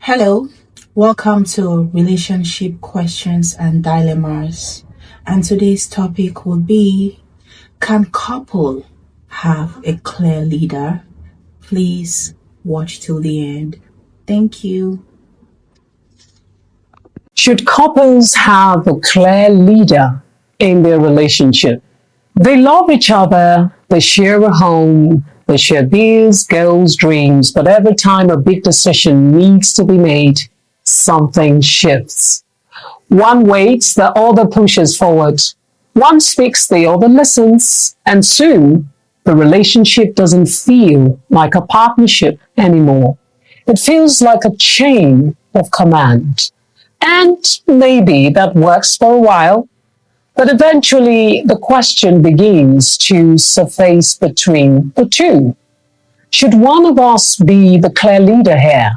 Hello, welcome to Relationship Questions and Dilemmas. And today's topic will be, can couple have a clear leader? Please watch till the end. Thank you. Should couples have a clear leader in their relationship? They love each other, they share a home, they share bills, goals, dreams, but every time a big decision needs to be made, something shifts. One waits, the other pushes forward. One speaks, the other listens, and soon the relationship doesn't feel like a partnership anymore. It feels like a chain of command. And maybe that works for a while, but eventually the question begins to surface between the two. Should one of us be the clear leader here?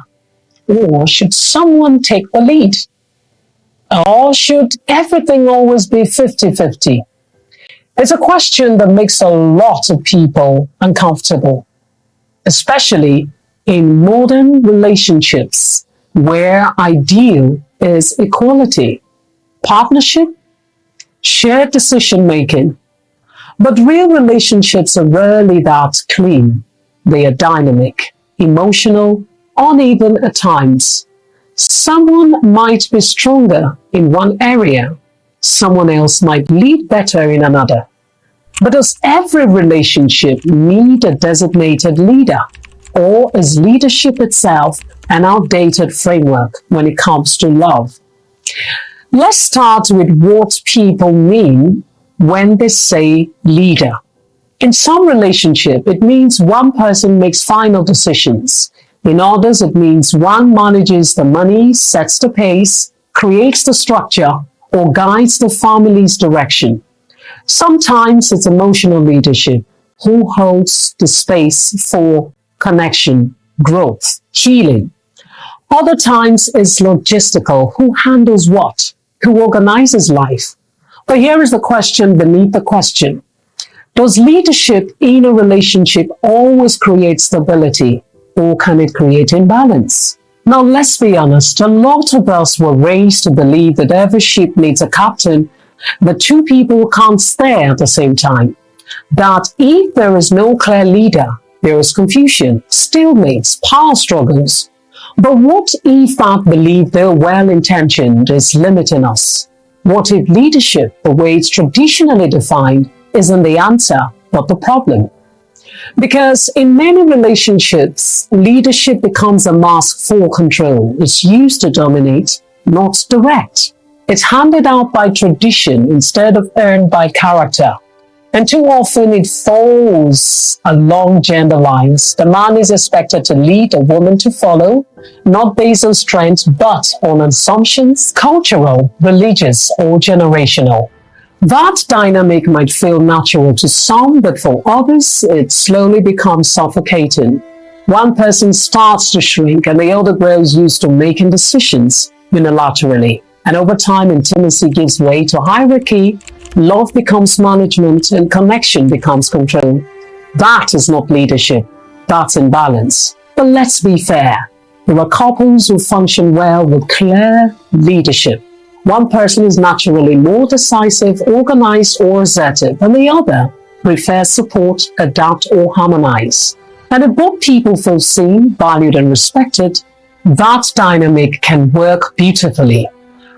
Or should someone take the lead? Or should everything always be 50-50? It's a question that makes a lot of people uncomfortable, especially in modern relationships where ideal is equality, partnership, shared decision making. But real relationships are rarely that clean. They are dynamic, emotional, uneven at times. Someone might be stronger in one area, someone else might lead better in another. But does every relationship need a designated leader? Or is leadership itself an outdated framework when it comes to love? Let's start with what people mean when they say leader. In some relationship, it means one person makes final decisions. In others, it means one manages the money, sets the pace, creates the structure, or guides the family's direction. Sometimes it's emotional leadership, who holds the space for connection, growth, healing. Other times it's logistical, who handles what, who organizes life. But here is the question beneath the question. Does leadership in a relationship always create stability, or can it create imbalance? Now let's be honest, a lot of us were raised to believe that every ship needs a captain, but two people can't steer at the same time. That if there is no clear leader, there is confusion, stalemates, power struggles. But what if that belief, though well-intentioned, is limiting us? What if leadership, the way it's traditionally defined, isn't the answer, but the problem? Because in many relationships, leadership becomes a mask for control. It's used to dominate, not direct. It's handed out by tradition instead of earned by character. And too often it falls along gender lines. The man is expected to lead, a woman to follow, not based on strength, but on assumptions, cultural, religious, or generational. That dynamic might feel natural to some, but for others, it slowly becomes suffocating. One person starts to shrink and the other grows used to making decisions unilaterally. And over time, intimacy gives way to hierarchy, love becomes management, and connection becomes control. That is not leadership. That's imbalance. But let's be fair. There are couples who function well with clear leadership. One person is naturally more decisive, organized, or assertive, and the other prefers support, adapt, or harmonize. And if both people feel seen, valued, and respected, that dynamic can work beautifully.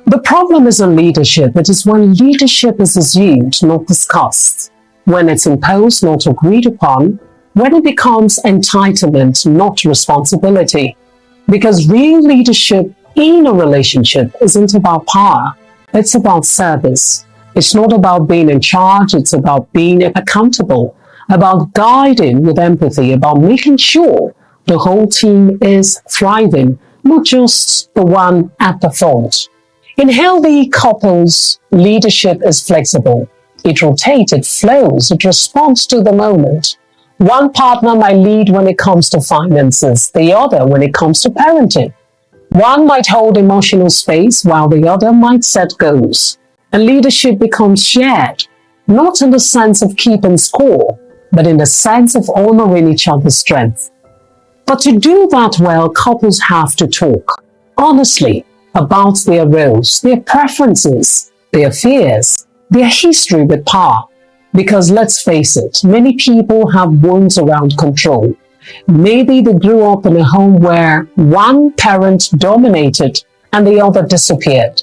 The problem isn't leadership, it is when leadership is assumed, not discussed, when it's imposed, not agreed upon, when it becomes entitlement, not responsibility. Because real leadership in a relationship isn't about power, it's about service. It's not about being in charge, it's about being accountable, about guiding with empathy, about making sure the whole team is thriving, not just the one at the front. In healthy couples, leadership is flexible. It rotates, it flows, it responds to the moment. One partner might lead when it comes to finances, the other when it comes to parenting. One might hold emotional space while the other might set goals. And leadership becomes shared, not in the sense of keeping score, but in the sense of honoring each other's strength. But to do that well, couples have to talk. honestly about their roles, their preferences, their fears, their history with power. Because let's face it, many people have wounds around control. Maybe they grew up in a home where one parent dominated and the other disappeared.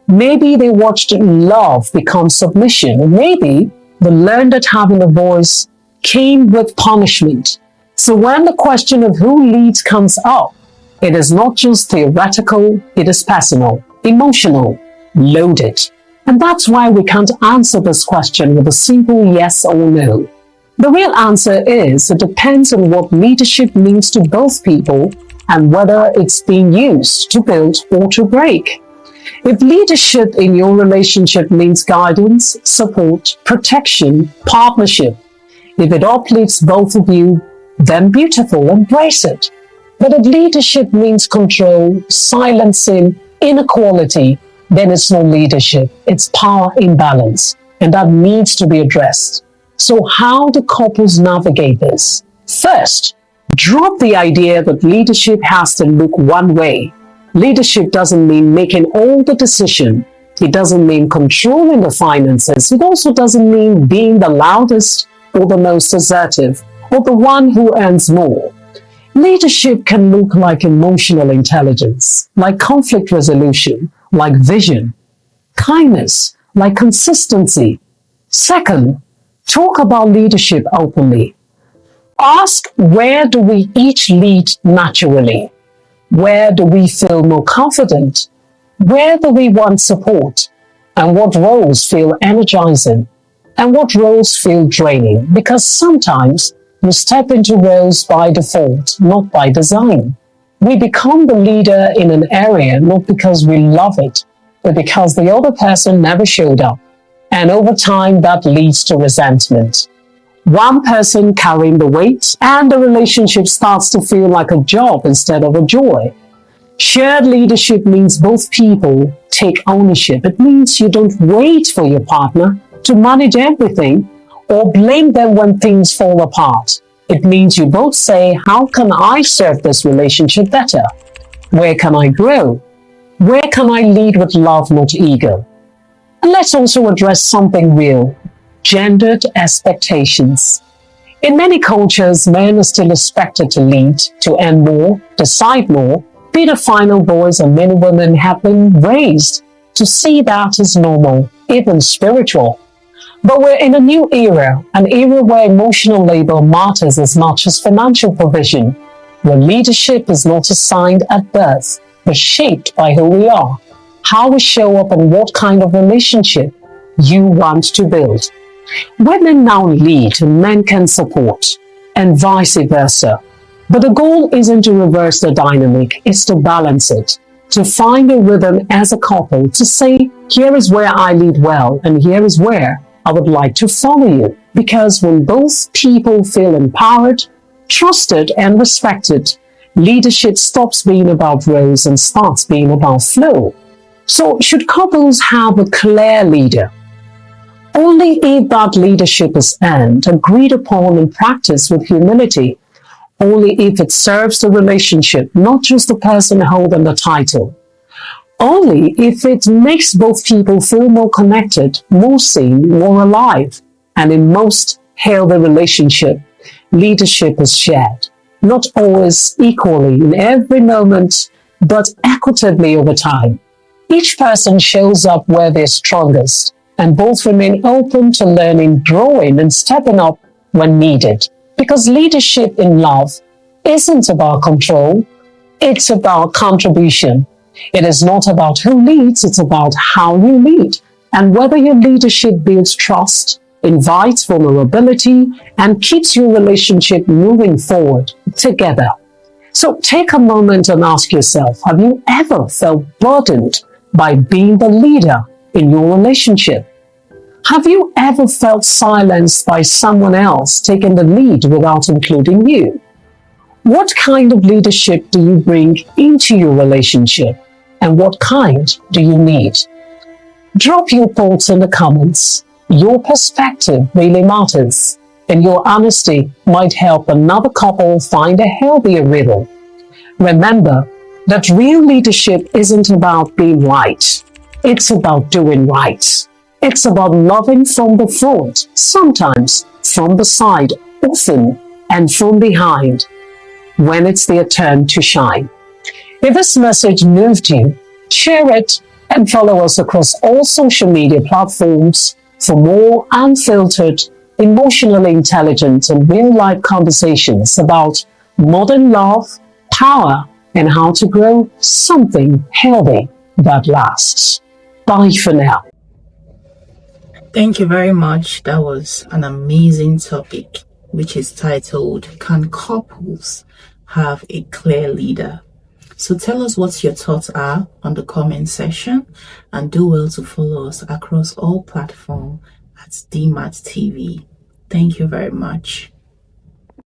Maybe they watched love become submission. Maybe they learned that having a voice came with punishment. So when the question of who leads comes up, it is not just theoretical, it is personal, emotional, loaded. And that's why we can't answer this question with a simple yes or no. The real answer is it depends on what leadership means to both people and whether it's being used to build or to break. If leadership in your relationship means guidance, support, protection, partnership, if it uplifts both of you, then beautiful, embrace it. But if leadership means control, silencing, inequality, then it's not leadership, it's power imbalance, and that needs to be addressed. So how do couples navigate this? First, drop the idea that leadership has to look one way. Leadership doesn't mean making all the decisions. It doesn't mean controlling the finances. It also doesn't mean being the loudest or the most assertive or the one who earns more. Leadership can look like emotional intelligence, like conflict resolution, like vision, kindness, like consistency. Second, talk about leadership openly. Ask, where do we each lead naturally? Where do we feel more confident? Where do we want support? And what roles feel energizing? And what roles feel draining? Because sometimes we step into roles by default, not by design. We become the leader in an area not because we love it, but because the other person never showed up. And over time, that leads to resentment. One person carrying the weight, and the relationship starts to feel like a job instead of a joy. Shared leadership means both people take ownership. It means you don't wait for your partner to manage everything or blame them when things fall apart. It means you both say, how can I serve this relationship better? Where can I grow? Where can I lead with love, not ego? And let's also address something real: gendered expectations. In many cultures, men are still expected to lead, to earn more, decide more, be the final voice, and many women have been raised to see that as normal, even spiritual. But we're in a new era, an era where emotional labor matters as much as financial provision, where leadership is not assigned at birth, but shaped by who we are, how we show up, and what kind of relationship you want to build. Women now lead and men can support, and vice versa. But the goal isn't to reverse the dynamic, it's to balance it, to find a rhythm as a couple, to say, here is where I lead well, and here is where I would like to follow you. Because when both people feel empowered, trusted, and respected, leadership stops being about roles and starts being about flow. So, should couples have a clear leader? Only if that leadership is earned, agreed upon, and practiced with humility. Only if it serves the relationship, not just the person holding the title. Only if it makes both people feel more connected, more seen, more alive. And in most healthy relationships, leadership is shared. Not always equally in every moment, but equitably over time. Each person shows up where they're strongest, and both remain open to learning, growing, and stepping up when needed. Because leadership in love isn't about control, it's about contribution. It is not about who leads, it's about how you lead. And whether your leadership builds trust, invites vulnerability, and keeps your relationship moving forward together. So take a moment and ask yourself, have you ever felt burdened by being the leader in your relationship? Have you ever felt silenced by someone else taking the lead without including you? What kind of leadership do you bring into your relationship? And what kind do you need? Drop your thoughts in the comments. Your perspective really matters, and your honesty might help another couple find a healthier rhythm. Remember, that real leadership isn't about being right. It's about doing right. It's about loving from the front, sometimes from the side, often, and from behind when it's their turn to shine. If this message moved you, share it and follow us across all social media platforms for more unfiltered, emotionally intelligent, and real life conversations about modern love, power, and how to grow something healthy that lasts. Bye for now. Thank you very much. That was an amazing topic, which is titled, Can Couples Have a Clear Leader? So tell us what your thoughts are on the comment section, and do well to follow us across all platforms at Dimatstv. Thank you very much.